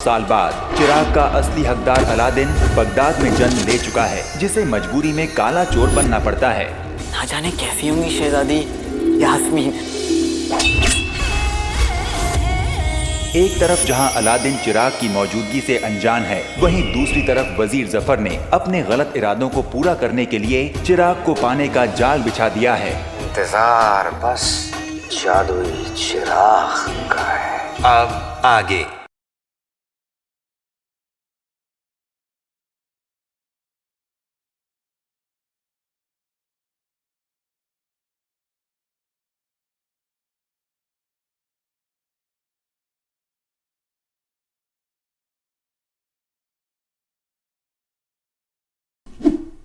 साल बाद चिराग का असली हकदार अलादीन बगदाद में जन्म ले चुका है, जिसे मजबूरी में काला चोर बनना पड़ता है। ना जाने कैसी होंगी शहजादी यास्मीन। एक तरफ जहां अलादीन चिराग की मौजूदगी से अनजान है, वहीं दूसरी तरफ वजीर जफर ने अपने गलत इरादों को पूरा करने के लिए चिराग को पाने का जाल बिछा दिया है। इंतजार बस जादुई चिराग का है। अब आगे।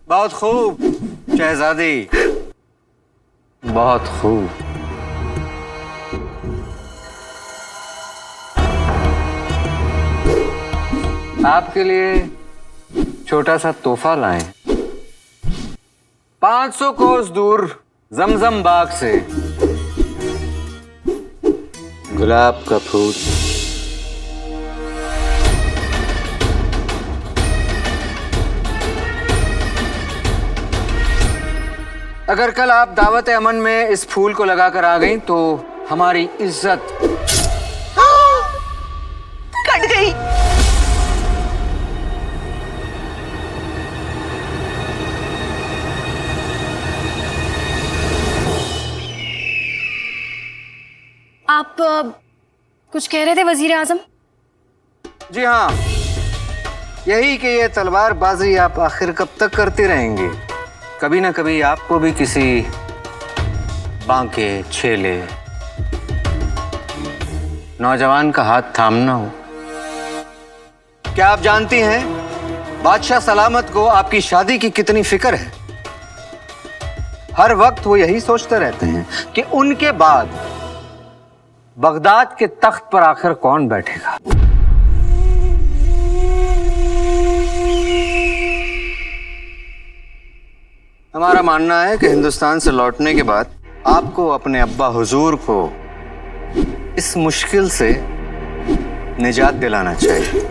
बहुत खूब शहजादी, बहुत खूब। आपके लिए छोटा सा तोहफा लाएं। 500 कोस दूर जमजम बाग से गुलाब का फूल। अगर कल आप दावत अमन में इस फूल को लगाकर आ गईं तो हमारी इज्जत कट गई। आप कुछ कह रहे थे वजीर आजम? जी हाँ, यही कि ये तलवारबाजी आप आखिर कब तक करती रहेंगी। कभी ना कभी आपको भी किसी बांके छेले नौजवान का हाथ थामना हो। क्या आप जानती हैं बादशाह सलामत को आपकी शादी की कितनी फिक्र है? हर वक्त वो यही सोचते रहते हैं कि उनके बाद बगदाद के तख्त पर आखिर कौन बैठेगा। हमारा मानना है कि हिंदुस्तान से लौटने के बाद आपको अपने अब्बा हुजूर को इस मुश्किल से निजात दिलाना चाहिए।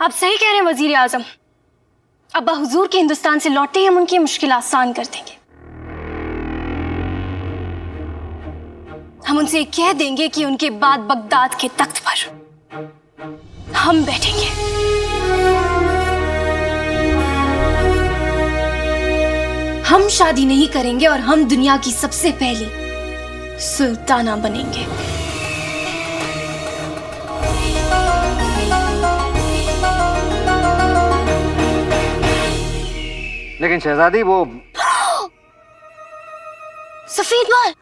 आप सही कह रहे हैं वजीर आजम। अब्बा हुजूर के हिंदुस्तान से लौटते ही हम उनकी मुश्किल आसान कर देंगे। हम उनसे कह देंगे कि उनके बाद बगदाद के तख्त पर हम बैठेंगे। हम शादी नहीं करेंगे और हम दुनिया की सबसे पहली सुल्ताना बनेंगे। लेकिन शहजादी वो सफेद बाल।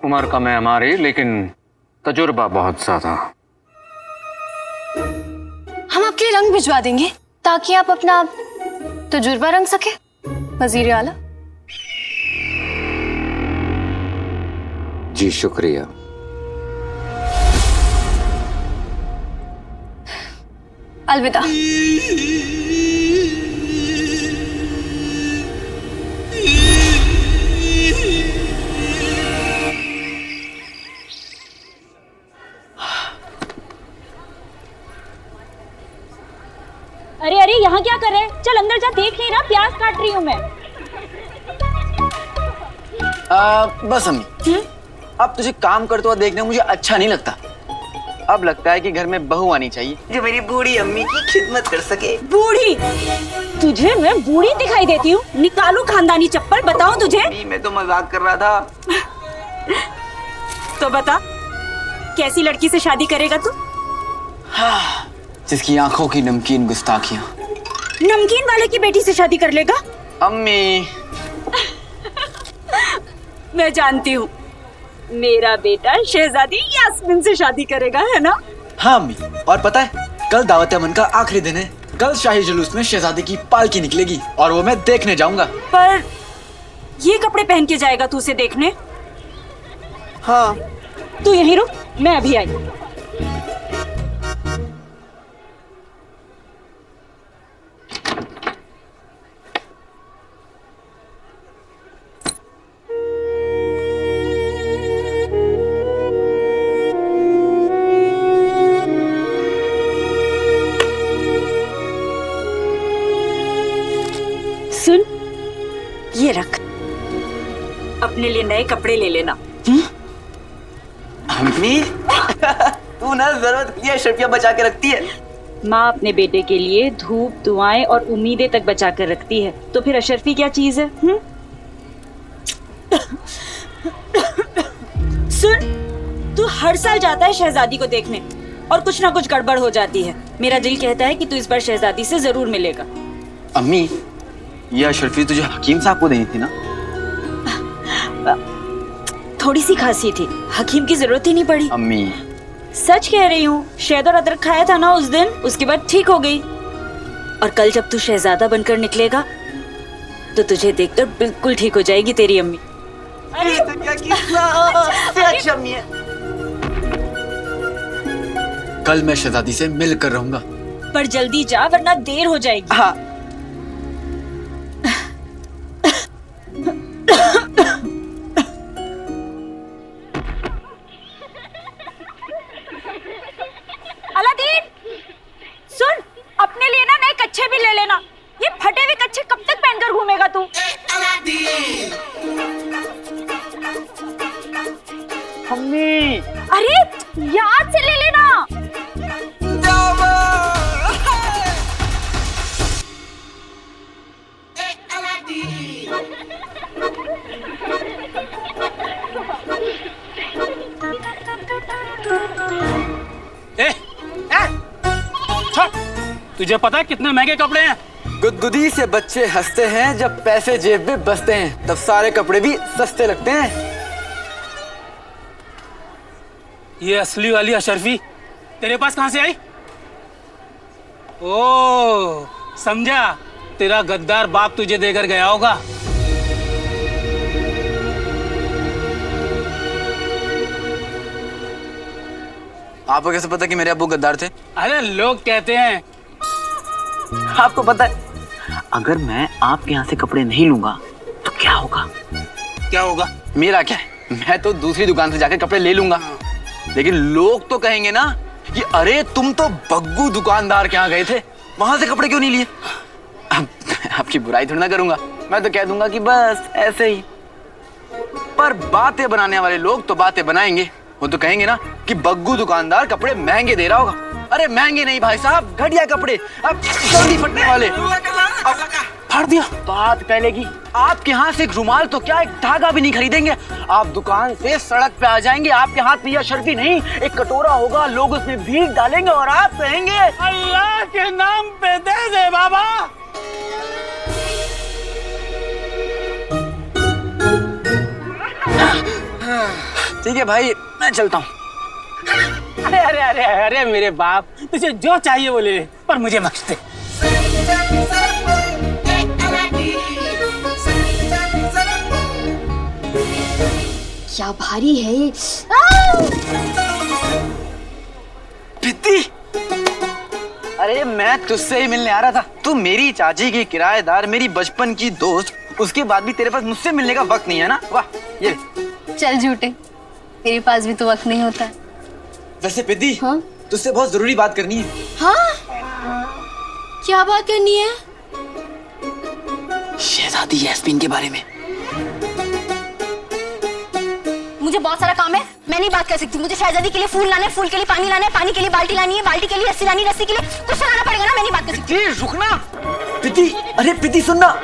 उम्र कम है हमारी, लेकिन तजुर्बा बहुत ज्यादा। हम आपके लिए रंग भिजवा देंगे ताकि आप अपना तजुर्बा रंग सके वजीर आला। जी शुक्रिया। अलविदा। अरे अरे यहाँ क्या कर रहे हैं? चल अंदर जा, देख नहीं रहा प्याज काट रही हूँ मैं। बस अम्मी, अब तुझे काम करते हुआ देखना मुझे अच्छा नहीं लगता। अब लगता है कि घर में बहू आनी चाहिए जो मेरी बूढ़ी अम्मी की खिदमत कर सके। बूढ़ी? तुझे मैं बूढ़ी दिखाई देती हूँ? निकालू खानदानी चप्पल, बताओ तुझे। मैं तो मजाक कर रहा था। तो बता, कैसी लड़की से शादी करेगा तू? हाँ, जिसकी आंखों की नमकीन गुस्ताखियां। नमकीन वाले की बेटी से शादी कर लेगा? अम्मी मैं जानती हूँ, मेरा बेटा शहजादी यास्मीन से शादी करेगा, है ना? हाँ अम्मी, और पता है कल दावत अमन का आखिरी दिन है। कल शाही जुलूस में शहजादी की पालकी निकलेगी और वो मैं देखने जाऊंगा। पर ये कपड़े पहन के जाएगा तू उसे देखने? हाँ। तू यहीं रुक, मैं अभी आई। अपने लिए नए कपड़े ले लेना। अम्मी तू ना जरूरत की अशरफियां बचा के रखती है। माँ अपने बेटे के लिए धूप, दुआएं और उम्मीदें तक बचा कर रखती है, तो फिर अशरफी क्या चीज है? सुन, तू हर साल जाता है शहजादी को देखने और कुछ ना कुछ गड़बड़ हो जाती है। मेरा दिल कहता है कि तू इस बार शहजादी से जरूर मिलेगा। अम्मी ये अशरफी तुझे हकीम साहब को देनी थी ना? थोड़ी सी खांसी थी, हकीम की जरूरत ही नहीं पड़ी। अम्मी सच कह रही हूँ, शहद और अदरक खाया था ना उस दिन, उसके बाद ठीक हो गई। और कल जब तू शहजादा बनकर निकलेगा तो तुझे देखकर बिल्कुल ठीक हो जाएगी तेरी अम्मी। अरे तो क्या किस्सा अच्छी अम्मी है। कल मैं शहजादी से मिल कर रहूंगा। पर जल्दी जा वरना देर हो जाएगी। हाँ। अलादीन, सुन, अपने लिए ना नए कच्छे भी ले लेना। ये फटे हुए कच्छे कब तक पहनकर घूमेगा तू? अम्मी अरे याद से ले लेना। तुझे पता है कितने महंगे कपड़े हैं? गुदगुदी से बच्चे हंसते हैं, जब पैसे जेब में बसते हैं तब सारे कपड़े भी सस्ते लगते हैं। ये असली वाली अशरफी तेरे पास कहां से आई? ओ समझा, तेरा गद्दार बाप तुझे देकर गया होगा। आपको कैसे पता कि मेरे अब्बू गद्दार थे? अरे लोग कहते हैं। आपको पता है अगर मैं आपके यहाँ से कपड़े नहीं लूंगा तो क्या होगा? क्या होगा? मेरा क्या है, मैं तो दूसरी दुकान से जाकर कपड़े ले लूंगा, लेकिन लोग तो कहेंगे ना कि अरे तुम तो बग्गू दुकानदार के यहाँ गए थे, वहां से कपड़े क्यों नहीं लिए? अब आपकी बुराई थोड़ी ना करूंगा, मैं तो कह दूंगा कि बस ऐसे ही। पर बातें बनाने वाले लोग तो बातें बनाएंगे, वो तो कहेंगे ना कि बग्गू दुकानदार कपड़े महंगे दे रहा होगा। अरे महंगे नहीं भाई साहब, घटिया कपड़े, अब जल्दी फटने वाले। फाड़ दिया। बात पहले की, आपके यहाँ से एक रुमाल तो क्या, एक धागा भी नहीं खरीदेंगे। आप दुकान से सड़क पे आ जाएंगे, आपके हाथ में यह अशरफी नहीं एक कटोरा होगा, लोग उसमें भीख डालेंगे और आप कहेंगे अल्लाह के नाम पे दे दे बाबा। ठीक है भाई, मैं चलता हूँ। अरे अरे अरे अरे मेरे बाप, तुझे जो चाहिए वो ले ले, पर मुझे बख्श दे। क्या भारी है ये। पित्ती, अरे मैं तुझसे ही मिलने आ रहा था। तू मेरी चाची की किराएदार, मेरी बचपन की दोस्त, उसके बाद भी तेरे पास मुझसे मिलने का वक्त नहीं है ना? वाह, ये चल झूठे, मेरे पास भी तो वक्त नहीं होता। वैसे पिद्दी, हाँ? तुझसे बहुत जरूरी बात करनी है। हाँ? क्या बात करनी है? शहजादी यास्मीन के बारे में। मुझे बहुत सारा काम है, मैं नहीं बात कर सकती। मुझे शहजादी के लिए फूल लाने, फूल के लिए पानी लाना है, पानी के लिए बाल्टी लानी है, बाल्टी के लिए रस्सी लानी, रस्सी के लिए कुछ तो लाना पड़ेगा ना, मैं नहीं बात कर सकती। पिद्दी रुकना। पिद्दी, अरे पिद्दी सुनना।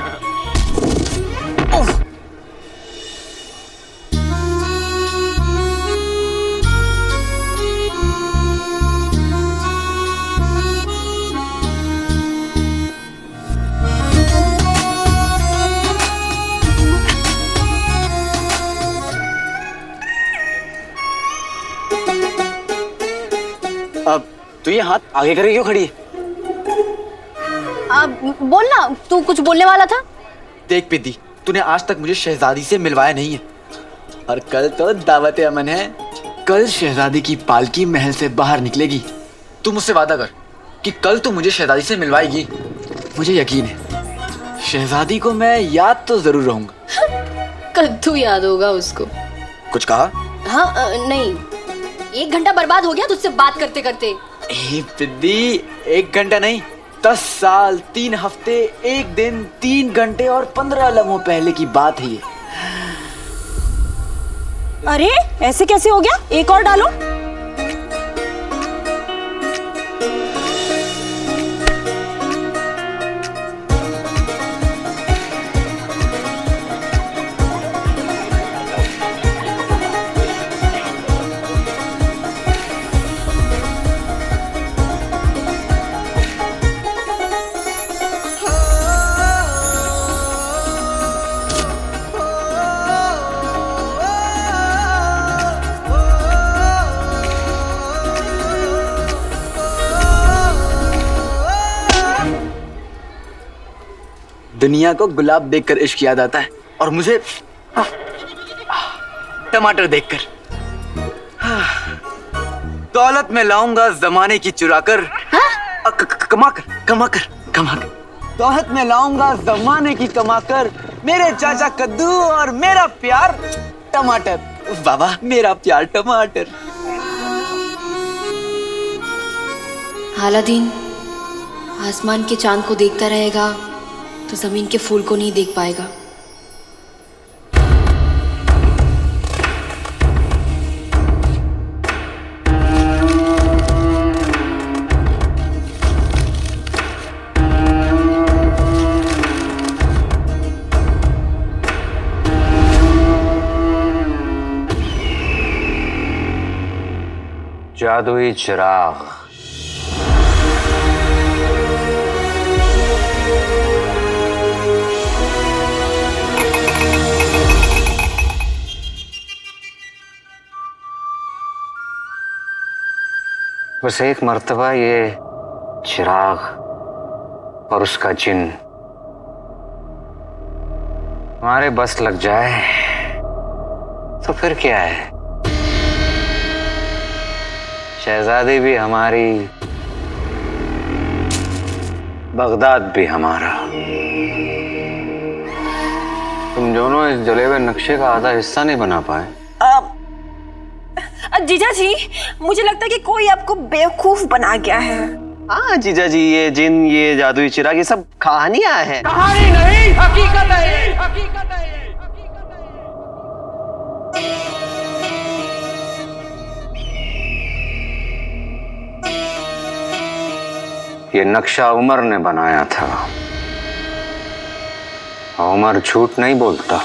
अब तू ये हाथ आगे करके क्यों खड़ी है? अब बोल ना, तू कुछ बोलने वाला था। देख पिद्दी, तूने आज तक मुझे शहजादी से मिलवाया नहीं है, और कल तो दावत अमन है। कल शहजादी की पालकी महल से बाहर निकलेगी। तू मुझसे वादा कर कि कल तू मुझे शहजादी से मिलवाएगी। मुझे यकीन है शहजादी को मैं याद तो जरूर रहूंगा। कद्दू याद होगा उसको। कुछ कहा? हाँ नहीं, 1 घंटा बर्बाद हो गया तुझसे बात करते करते। ए पिद्दी, 1 घंटा नहीं, 10 साल, 3 हफ्ते, 1 दिन, 3 घंटे और 15 लम्हों पहले की बात है ये। अरे ऐसे कैसे हो गया? एक और डालो। दुनिया को गुलाब देखकर इश्क याद आता है और मुझे टमाटर देखकर। दौलत में लाऊंगा जमाने की चुराकर, कमाकर। दौलत में लाऊंगा जमाने की कमाकर, मेरे चाचा कद्दू और मेरा प्यार टमाटर। उस बाबा मेरा प्यार टमाटर। अलादीन आसमान के चांद को देखता रहेगा तो जमीन के फूल को नहीं देख पाएगा। जादुई चिराग। बस एक मर्तबा ये चिराग और उसका जिन हमारे बस लग जाए तो फिर क्या है, शहजादी भी हमारी, बगदाद भी हमारा। तुम दोनों इस जले हुए नक्शे का आधा हिस्सा नहीं बना पाए। जीजा जी, मुझे लगता है कि कोई आपको बेवकूफ बना गया है। हाँ जीजा जी, ये जिन, ये जादुई चिराग, ये सब कहानियां हैं। कहानी नहीं, हकीकत है ये, हकीकत है ये। ये नक्शा उमर ने बनाया था। उमर झूठ नहीं बोलता।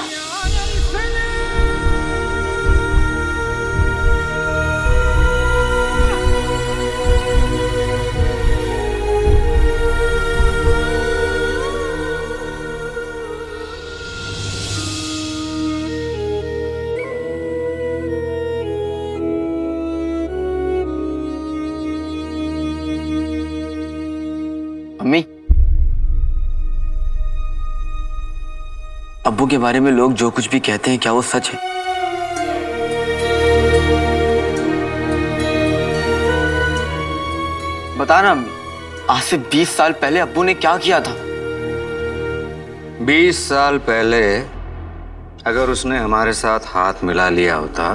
अम्मी, अब्बू के बारे में लोग जो कुछ भी कहते हैं, क्या वो सच है? बताना अम्मी, आज से 20 साल पहले अब्बू ने क्या किया था? 20 साल पहले अगर उसने हमारे साथ हाथ मिला लिया होता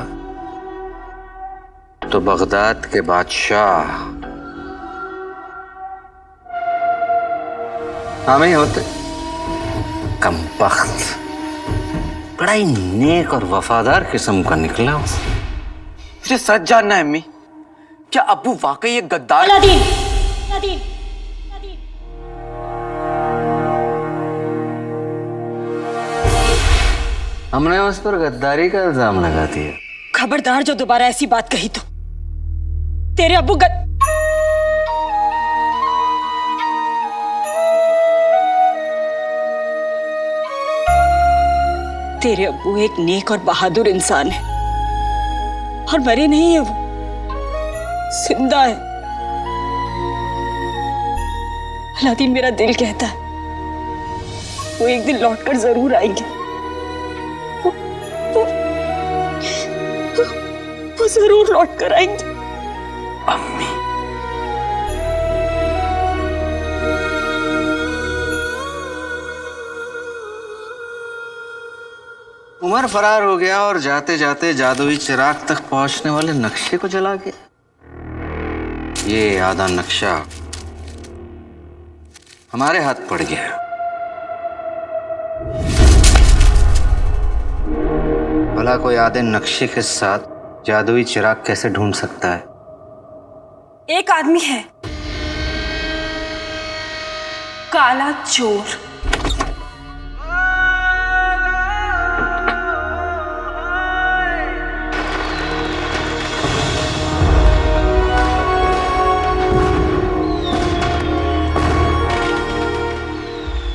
तो बगदाद के बादशाह हम ही होते। कमबख्त, बड़ा ही नेक और वफादार किस्म का निकला। मुझे सच जानना है अम्मी, क्या अब्बू वाकई एक गद्दार? अलादीन, हमने उस पर गद्दारी का इल्जाम लगा दिया। खबरदार जो दोबारा ऐसी बात कही तो तेरे अब्बू तेरे अब्बू एक नेक और बहादुर इंसान है और मरे नहीं है, वो जिंदा है। अलादीन, मेरा दिल कहता है वो एक दिन लौटकर जरूर आएंगे। वो जरूर लौटकर आएंगे। अम्मी, उमर फरार हो गया और जाते जाते जादुई चिराग तक पहुंचने वाले नक्शे को जला गया। ये आधा नक्शा हमारे हाथ पड़ गया भला कोई आधे नक्शे के साथ जादुई चिराग कैसे ढूंढ सकता है? एक आदमी है, काला चोर।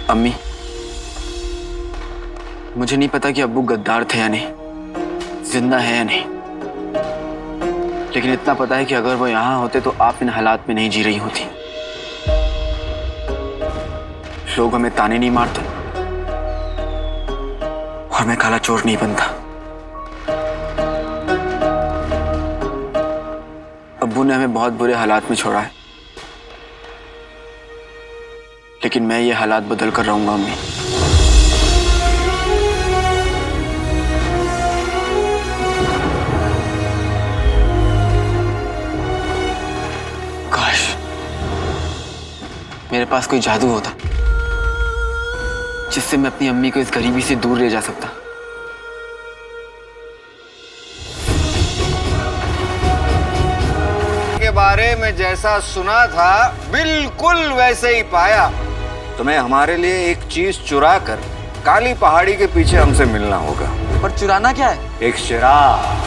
अम्मी, मुझे नहीं पता कि अब्बू गद्दार थे या नहीं, जिंदा है या नहीं, लेकिन इतना पता है कि अगर वो यहां होते तो आप इन हालात में नहीं जी रही होती। लोग हमें ताने नहीं मारते और मैं काला चोर नहीं बनता। अब्बू ने हमें बहुत बुरे हालात में छोड़ा है, लेकिन मैं ये हालात बदल कर रहूंगा अम्मी। काश मेरे पास कोई जादू होता जिससे मैं अपनी अम्मी को इस गरीबी से दूर ले जा सकता। के बारे में जैसा सुना था बिल्कुल वैसे ही पाया। तुम्हें हमारे लिए एक चीज चुरा कर काली पहाड़ी के पीछे हमसे मिलना होगा। पर चुराना क्या है? एक चिराग।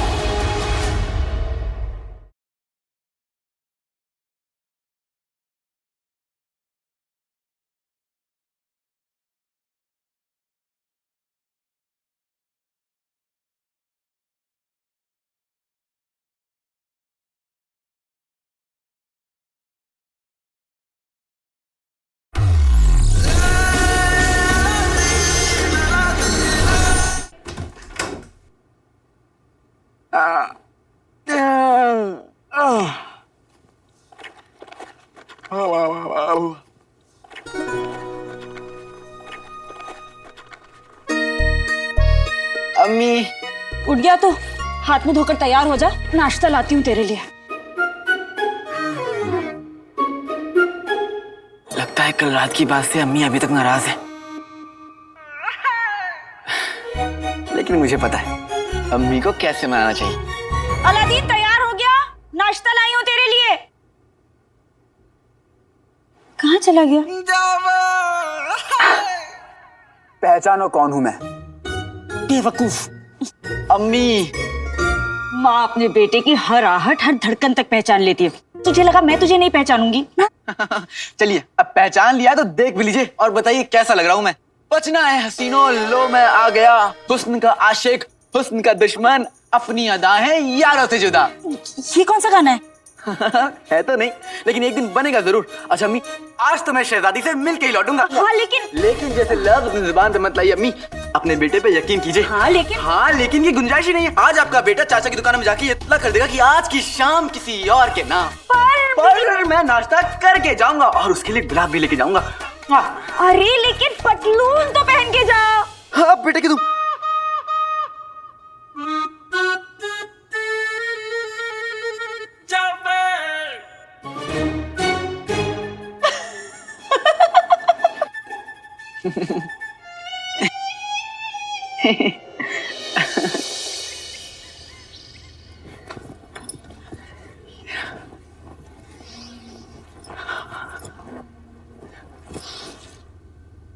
अम्मी, उठ गया तो हाथ मुंह धोकर तैयार हो जा, नाश्ता लाती हूँ तेरे लिए। लगता है कल रात की बात से अम्मी अभी तक नाराज है, लेकिन मुझे पता है अम्मी को कैसे मनाना चाहिए। अलादीन तैयार हो गया, नाश्ता लाई हूँ तेरे लिए। कहाँ चला गया? पहचानो कौन हूं मैं? बेवकूफ। अम्मी, माँ अपने बेटे की हर आहट हर धड़कन तक पहचान लेती है। तुझे लगा मैं तुझे नहीं पहचानूंगी? चलिए अब पहचान लिया तो देख भी लीजिए और बताइए कैसा लग रहा हूं मैं। बचना है हसीनों, लो मैं आ गया, हुस्न का आशिक, हुस्न का दुश्मन, अपनी अदा है यारों से जुदा। ये कौन सा गाना है? है तो नहीं, लेकिन एक दिन बनेगा जरूर। अच्छा अम्मी, आज तो मैं शहजादी से मिल के ही लौटूंगा। हाँ लेकिन जैसे लफ्ज अपनी जुबान से मत लाइए अम्मी, अपने बेटे पे यकीन कीजिए। हाँ लेकिन की गुंजाइश ही नहीं है। आज आपका बेटा चाचा की दुकान में जाके इत्तला कर देगा कि आज की शाम किसी और के नाम पर मैं नाश्ता करके जाऊंगा और उसके लिए गुलाब भी लेके जाऊंगा। अरे लेकिन पतलून तो पहन के जा। हाँ बेटे की तुम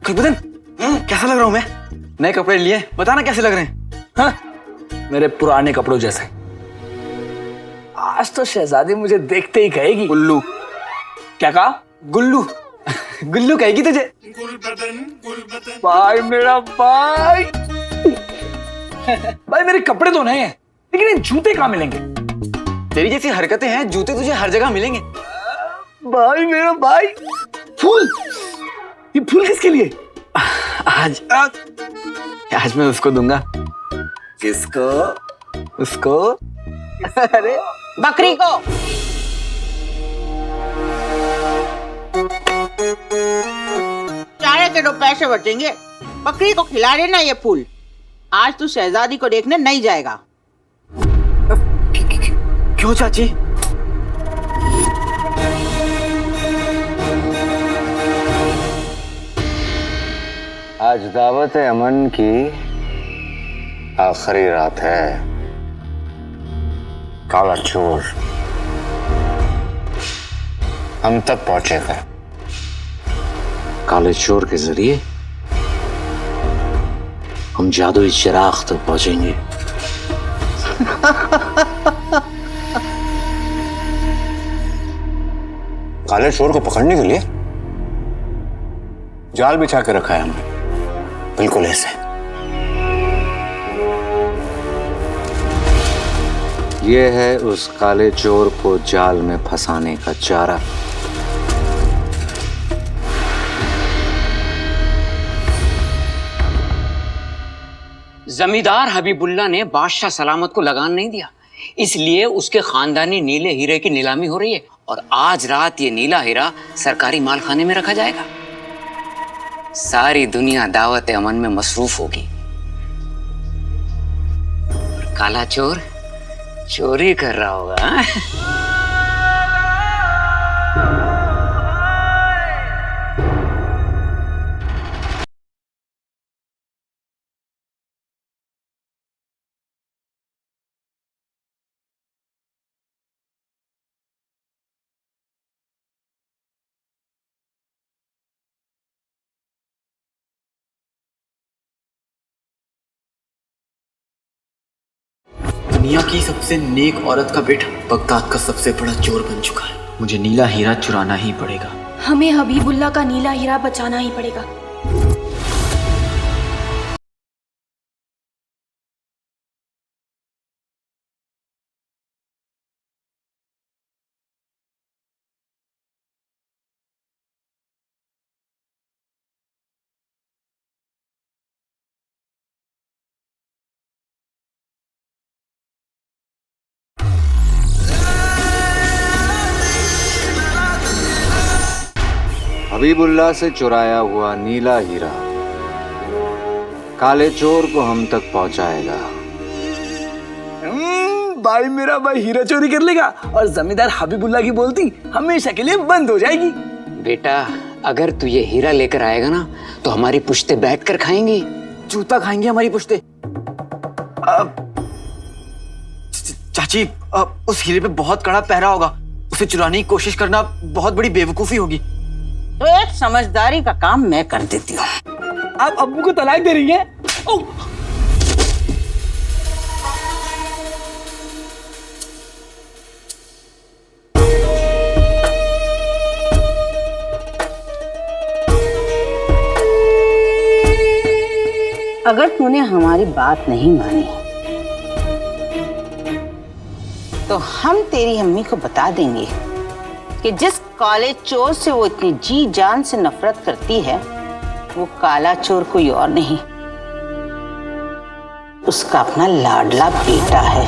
खुशबुदीन, कैसा लग रहा हूं मैं? नए कपड़े लिए, बताना कैसे लग रहे हैं? हाँ? मेरे पुराने कपड़ों जैसे। आज तो शहजादी मुझे देखते ही कहेगी गुल्लू। क्या कहा? गुल्लू गुल्लू कहेगी तुझे। भाई मेरा भाई भाई मेरे कपड़े तो नहीं है, लेकिन ये जूते कहाँ मिलेंगे? तेरी जैसी हरकतें हैं, जूते तुझे हर जगह मिलेंगे। भाई मेरा भाई, फूल, ये फूल किसके लिए? आज मैं उसको दूंगा। किसको? उसको। अरे बकरी को। चारे के 2 पैसे बचेंगे, बकरी को खिला देना ये फूल। आज तू शहजादी को देखने नहीं जाएगा। क्यों चाची? आज दावत है अमन की, आखिरी रात है। काला चोर हम तक पहुंचेगा। काले चोर के जरिए हम जादुई चिराग तक पहुंचेंगे। काले चोर को पकड़ने के लिए जाल बिछा के रखा है हमने, बिल्कुल ऐसे। ये है उस काले चोर को जाल में फंसाने का चारा। जमींदार हबीबुल्ला ने बादशाह सलामत को लगान नहीं दिया, इसलिए उसके खानदानी नीले हीरे की नीलामी हो रही है और आज रात ये नीला हीरा सरकारी मालखाने में रखा जाएगा। सारी दुनिया दावत अमन में मसरूफ होगी और काला चोर चोरी कर रहा होगा। दुनिया की सबसे नेक औरत का बेटा बगदाद का सबसे बड़ा चोर बन चुका है। मुझे नीला हीरा चुराना ही पड़ेगा। हमें हबीबुल्ला का नीला हीरा बचाना ही पड़ेगा। हबीबुल्ला से चुराया हुआ नीला हीरा काले चोर को हम तक पहुंचाएगा। भाई मेरा भाई हीरा चोरी कर लेगा और जमींदार हबीबुल्ला की बोलती हमेशा के लिए बंद हो जाएगी। बेटा, अगर तू ये हीरा लेकर आएगा ना तो हमारी पुश्ते बैठकर खाएंगी। जूता खाएंगे हमारी पुश्ते। चाची, उस हीरे पे बहुत कड़ा पहरा होगा। उसे चुराने की कोशिश करना बहुत बड़ी बेवकूफी होगी। तो एक समझदारी का काम मैं कर देती हूँ। आप अब्बू को तलाक दे रही हैं? अगर तूने हमारी बात नहीं मानी तो हम तेरी अम्मी को बता देंगे कि जिस काले चोर से वो इतनी जी जान से नफरत करती है वो काला चोर कोई और नहीं, उसका अपना लाडला बेटा है।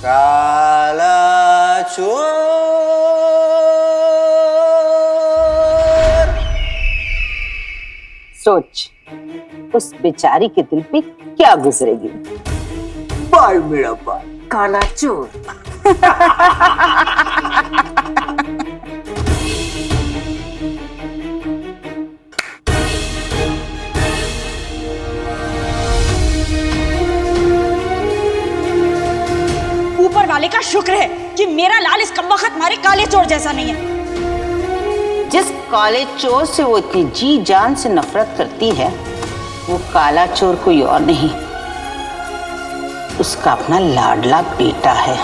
काला चोर। सोच उस बेचारी के दिल पे क्या गुजरेगी। भाई मेरा भाई काला चोर। ऊपर वाले का शुक्र है कि मेरा लाल इस कमबख्त मारे काले चोर जैसा नहीं है। जिस काले चोर से वो इतनी जी जान से नफरत करती है वो काला चोर कोई और नहीं, उसका अपना लाडला बेटा है।